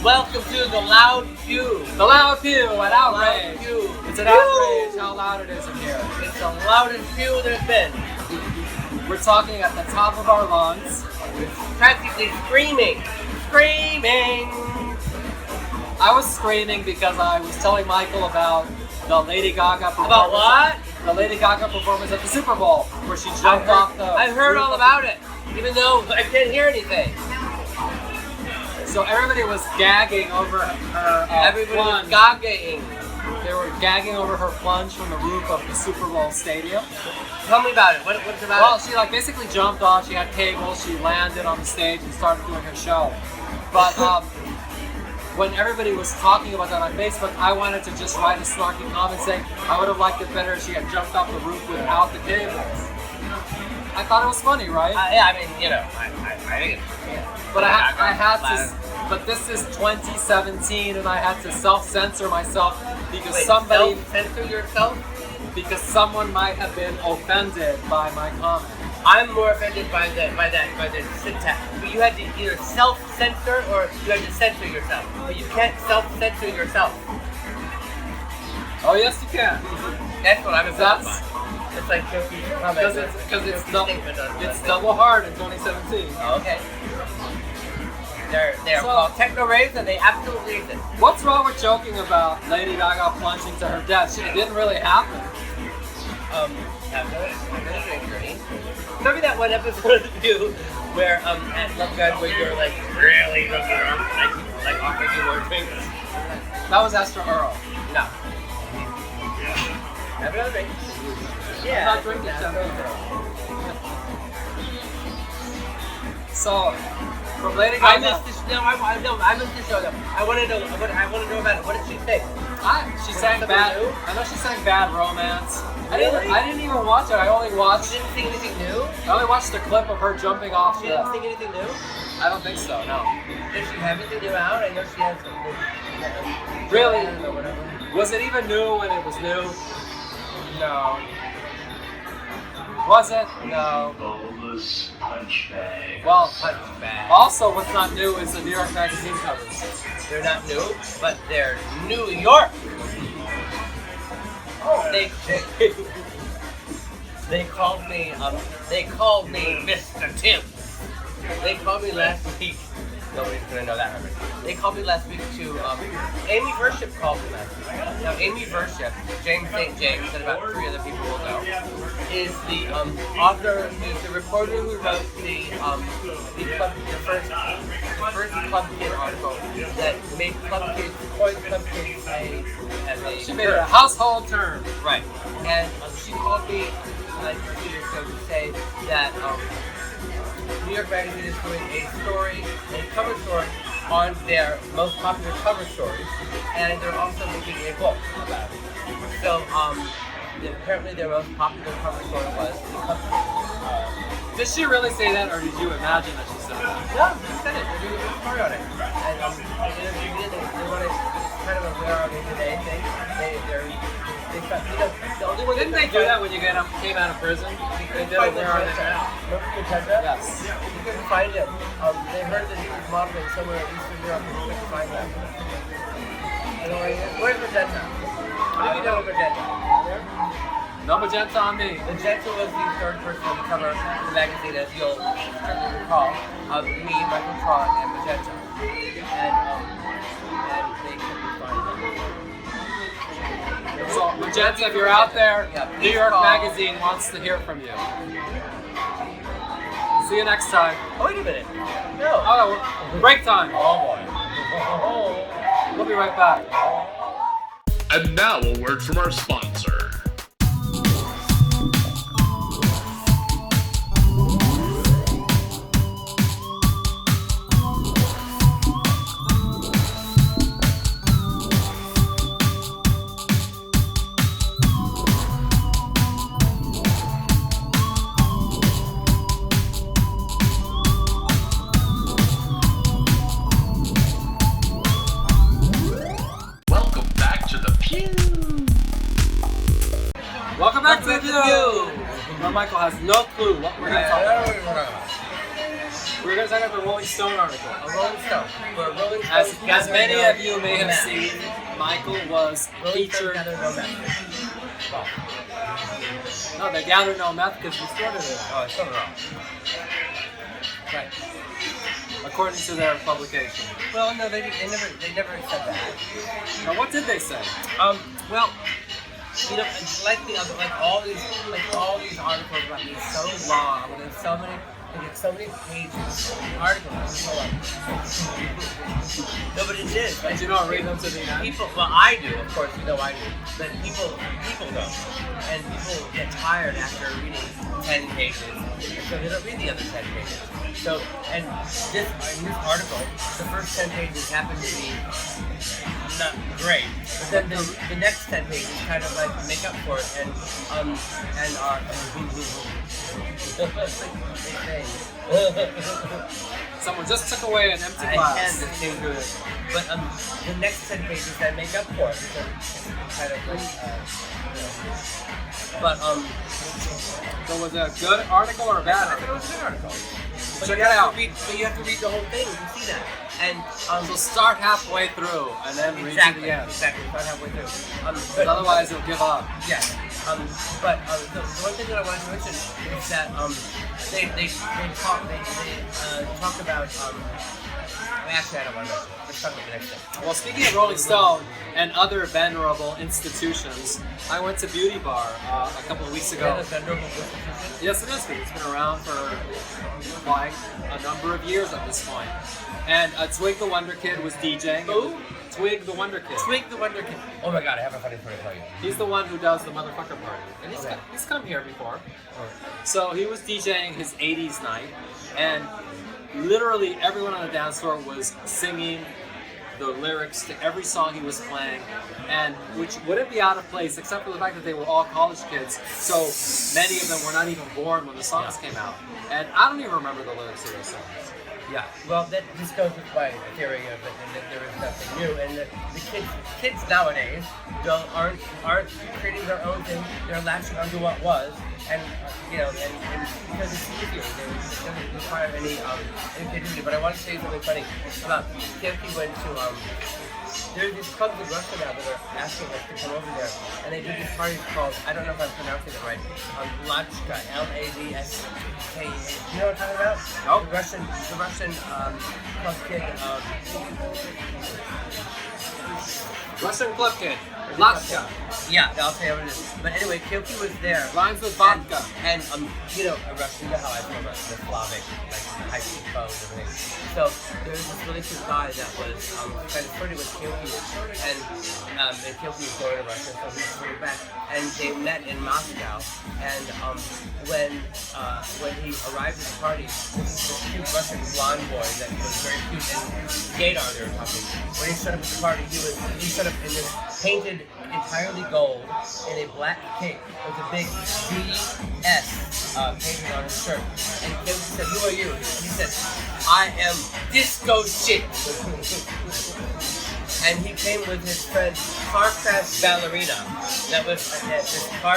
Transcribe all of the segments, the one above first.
Welcome to the Loud Pew. The Loud Pew, an outrage. Pew. It's an outrage how loud it is in here. It's the loudest pew there's been. We're talking at the top of our lungs. We're practically screaming. Screaming! I was screaming because I was telling Michael about the Lady Gaga performance. About what? The Lady Gaga performance at the Superbowl, where she jumped off the... I heard all about it, even though I didn't hear anything. So everybody was gagging over her Everybody plunge. was gagging. They were gagging over her plunge from the roof of the Superbowl stadium. Tell me about it. What's about Well, it? she basically jumped off. She had cables. She landed on the stage and started doing her show. But when everybody was talking about that on Facebook, I wanted to just write a snarky comment saying I would have liked it better if she had jumped off the roof without the cables. I thought it was funny, right? Yeah, I mean, you know, I think it's... But I had to. But this is 2017, and I had to self-censor myself because self-censor yourself? Because someone might have been offended by my comment. I'm more offended by the syntax. But you had to either self-censor or you had to censor yourself. But you can't self-censor yourself. Oh yes, you can. That's what I'm offended by. It's like because it's double hard in 2017. Oh, okay. They're called techno raves and they absolutely exist. What's wrong with joking about Lady Gaga plunging to her death? It didn't really happen. Remember that one episode of you where at Love Gun where you're like really looking around like offering you more drinks? That was Esther Earl. No. Have another drink. Yeah. I'm not drinking champagne. So, from Lady Gaga. I missed the show though. I want to know about it. What did she say? She sang bad. New? I know she sang Bad Romance. Really? I didn't even watch it. I only watched. You didn't sing anything new? I only watched the clip of her jumping off. She didn't sing anything new? I don't think so. No. Does she have anything new out? I know she has something. Really? Was it even new when it was new? No. Was it? No. Well, Punch bag. also what's not new is the New York Magazine covers. They're not new, but they're New York. They called me Mr. Tim. They called me last week. Nobody's gonna know that already. They called me last week to Amy Vership called me last week. Now Amy Vership, James St. James, and about 3 other people will know, is the author, is the reporter who wrote the first Club Kid article that made Club Kids coined Club Kids as a She made it a household term. Right. And she called me like 2 years ago to say that New York Magazine is doing a cover story on their most popular cover stories, and they're also making a book about it. So, apparently their most popular cover story was the cover. Did she really say that, or did you imagine that she said that? No, she said it. They're doing a big story on it. And they want to kind of a where are they today thing. The only one Didn't they do that when you came out of prison? They did it where are they now? Remember Magenta? Yes. You couldn't find him. They heard that he was modeling somewhere in Eastern Europe and you couldn't find him. I don't know where he is. Where's Magenta? What do you know of Magenta? No Magenta on me. Magenta was the third person on the cover of the magazine, as you'll certainly recall, of me, Michael Tron, and Magenta. And they couldn't find him. So, Magenta, if you're out there, Yeah, New York call. Magazine wants to hear from you. See you next time. Oh, wait a minute. No. Oh, break time. Oh, boy. We'll be right back. And now a word from our sponsor. Welcome back to the Peeew. Now Michael has no clue what we're going to talk about. We're going to talk about the Rolling Stone article. A Rolling Stone. For a Rolling Stone. As many of you may have seen, Michael was featured. Well, No, they gathered no meth because we started it. oh, it's something wrong. Right. According to their publication. Well, no, they never said that. Now, what did they say? Well, you know, it's like all these articles about being so long, and there's so many. They get so many pages of articles. No, but it is. But you don't read them to the end? People, well, I do, of course, you know I do. But people don't. And people get tired after reading 10 pages, so they don't read the other 10 pages. So, and in this article, the first 10 pages happen to be not great, but then the next 10 pages kind of like make up for it, and are Someone just took away an empty I glass. can just came through it. But the next 10 pages that make up for it. So it's kind of like, But So was it a good article or a bad I think it article? was a good article. But Check you it have out. to read, but you have to read the whole thing. You see that? And So start halfway through and then read to the end. Exactly. Start halfway through. Because otherwise you'll give up. Yeah. But the one thing that I wanted to mention is that they talk about actually I don't want to mention it. Let's talk about the next thing. Well, speaking of Rolling Stone and other venerable institutions, I went to Beauty Bar a couple of weeks Is ago. that a venerable institution? Yes, it is. It's been around for like a number of years at this point. And Twig the Wonder Kid was DJing. Who? Twig the Wonder Kid. Twig the Wonder Kid. Oh my god, I have a funny story to tell you. He's the one who does the motherfucker party. And he's come here before. So he was DJing his 80s night, and literally everyone on the dance floor was singing the lyrics to every song he was playing, and which wouldn't be out of place except for the fact that they were all college kids, so many of them were not even born when the songs came out. And I don't even remember the lyrics of those songs. Yeah, well, this goes with my theory of it, and that there is nothing new, and that the kids nowadays aren't creating their own thing. They're latching onto what was, and and because it's easier, it doesn't require any creativity. But I want to say something funny about Keoki went to there's these clubs in Russia now that are asking us to come over there, and they do these parties called, I don't know if I'm pronouncing it right, Ladska, L-A-D-S-K-A. You know what I'm talking about? Nope. The Russian club kid. Russian Club Kid. Latska. Yeah, I'll say what it is. But anyway, Keoki was there. Rhymes with vodka. And you know, Russian, you know how I feel about the Slavic, like high speed phones and everything. So there was this really cute guy that was kind of flirting with Keoki, and Keoki was going to Russia, so he was going back. And they met in Moscow, and when he arrived at the party, this cute Russian blonde boy that was very cute and gaydar they were talking. When he showed up at the party, he showed up in this painted entirely gold in a black cape with a big DS painted on his shirt. And Keoki said, "Who are you?" He said, "I am Disco Shit." And he came with his friend, car crash ballerina. That was this car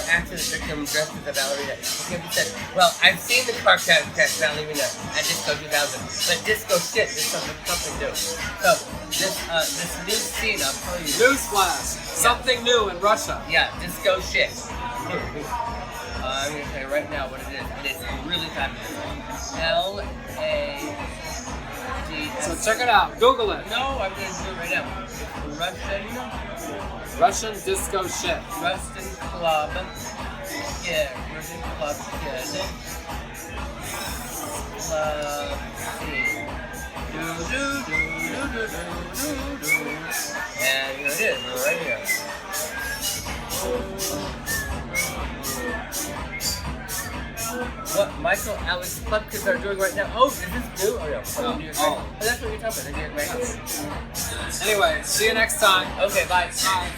accident victim dressed as a ballerina. He said, "Well, I've seen the car crash ballerina at Disco 2000, but Disco Shit is something new." So this new scene, I'll tell you. Newsflash. Something new in Russia. Yeah, Disco Shit. I'm going to tell you right now what it is. It is really fabulous. L-A-D-S. So check it out. Google it. No, I'm going to do it right now. Russian disco shit. Russian club. Yeah, Russian club kid. Club scene. And here it is, right here. What Michael, Alex, club kids are doing right now. Oh, is this new? Oh, no. Oh, that's what you're talking about. They're doing right now. Anyway, see you next time. Okay, bye. Bye.